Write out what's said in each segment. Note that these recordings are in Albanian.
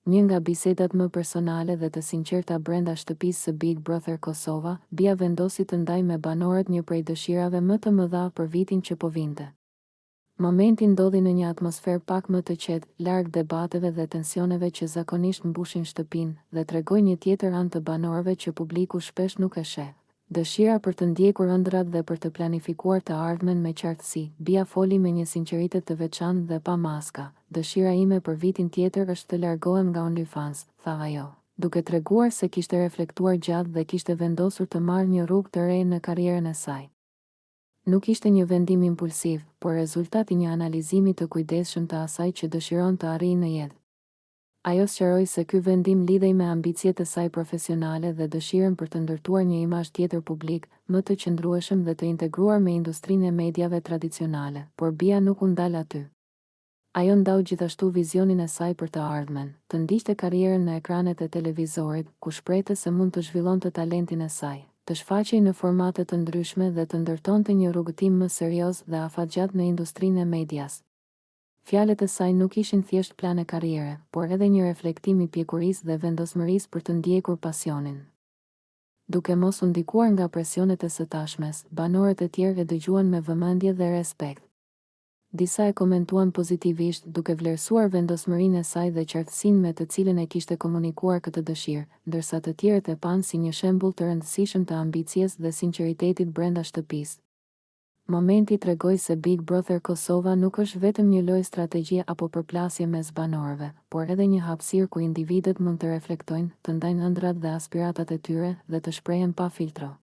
Një nga bisedat më personale dhe të sinqerta brenda shtëpisë së Big Brother Kosova, Bia vendosi të ndajë me banorët një prej dëshirave më të mëdha për vitin që po vinte. Momenti ndodhi në një atmosferë pak më të qetë, larg debateve dhe tensioneve që zakonisht mbushin shtëpinë, dhe tregoi një tjetër anë të banorëve që publiku shpesh nuk e sheh. Dëshira për të ndjekur ëndrat dhe për të planifikuar të ardhmen me qartësi. Bia foli me një sinqeritet të veçantë dhe pa maska. Dëshira ime për vitin tjetër është të largohem nga OnlyFans, tha ajo, duke treguar se kishte reflektuar gjatë dhe kishte vendosur të marrë një rrugë të re në karrierën e saj. Nuk ishte një vendim impulsiv, por rezultati një analizimi të kujdesshëm të asaj që dëshiron të arrijë në jetë. Ajo sqaroi se ky vendim lidhej me ambicjet e saj profesionale dhe dëshirën për të ndërtuar një imazh tjetër publik, më të qëndrueshëm dhe të integruar me industrinë e mediave tradicionale, por Bia nuk u ndal aty. Ajo ndau gjithashtu vizionin e saj për të ardhmen, të ndiqte karrierën në ekranet e televizorit, ku shprehte se mund të zhvillonte talentin e saj, të shfaqej në formate të ndryshme dhe të ndërtonte një rrugëtim më serioz dhe afatgjat në industrinë e medias. Fjalët e saj nuk ishin thjesht plane karriere, por edhe një reflektim i pjekurisë dhe vendosmërisë për të ndjekur pasionin. Duke mos u ndikuar nga presionet e së tashmes, banorët e tjerë e dëgjuan me vëmendje dhe respekt. Disa e komentuan pozitivisht, duke vlerësuar vendosmërinë e saj dhe qartësinë me të cilën e kishte komunikuar këtë dëshirë, ndërsa të tjerët e panë si një shembull të rëndësishëm të ambicies dhe sinqeritetit brenda shtëpisë. Momenti tregoi se Big Brother Kosova nuk është vetëm një lojë strategjie apo përplasje mes banorëve, por edhe një hapësirë ku individët mund të reflektojnë, të ndajnë ëndrat dhe aspiratat e tyre dhe të shprehen pa filtro.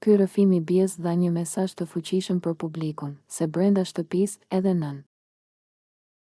Ky rrëfim i Bies dha një mesazh të fuqishëm për publikun, se brenda shtëpisë edhe nën